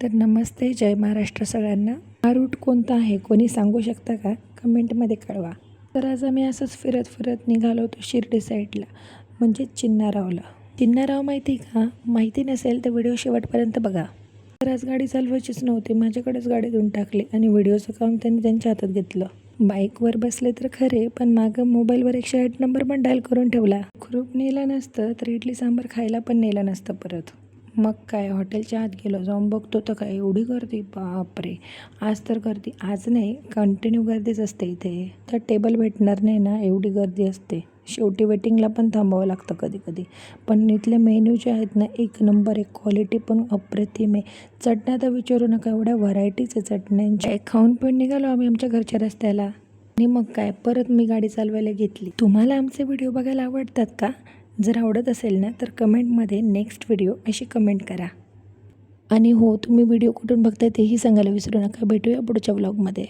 तर नमस्ते, जय महाराष्ट्र सगळ्यांना. हा रूट कोणता आहे कोणी सांगू शकता का? कमेंटमध्ये कळवा. तर आज आम्ही असंच फिरत फिरत निघालो होतो शिर्डी साईडला, म्हणजे चिन्नारावला. चिन्नाराव माहिती का? माहिती नसेल तर व्हिडिओ शेवटपर्यंत बघा. तर आज गाडी चालवायचीच नव्हती, माझ्याकडेच गाडी देऊन टाकली आणि व्हिडिओचं काम त्यांनी त्यांच्या हातात घेतलं. बाईकवर बसले तर खरे, पण मागं मोबाईलवर 108 नंबर पण डायल करून ठेवला. खूप नेलं नसतं तर इडली सांबार खायला पण नेलं नसतं परत. मग काय, हॉटेलच्या आत गेलो, जाऊन बघतो तर काय एवढी गर्दी, बापरे. आज तर गर्दी, आज नाही कंटिन्यू गर्दीच असते इथे. तर टेबल भेटणार नाही ना, एवढी गर्दी असते. शेवटी वेटिंगला पण थांबावं लागतं कधी कधी. पण इथले मेन्यू जे आहेत ना, एक नंबर आहे. क्वालिटी पण अप्रतिम आहे. चटण्या तर विचारू नका, एवढ्या व्हरायटीज आहे चटण्यांच्या. खाऊन पण निघालो आम्ही आमच्या घरच्या रस्त्याला. आणि मग काय, परत मी गाडी चालवायला घेतली. तुम्हाला आमचे व्हिडिओ बघायला आवडतात का? जर आवडत असेल ना तर कमेंटमध्ये नेक्स्ट व्हिडिओ अशी कमेंट करा. आणि हो, तुम्ही व्हिडिओ कुठून बघताय तेही सांगायला विसरू नका. भेटूया पुढच्या व्लॉगमध्ये.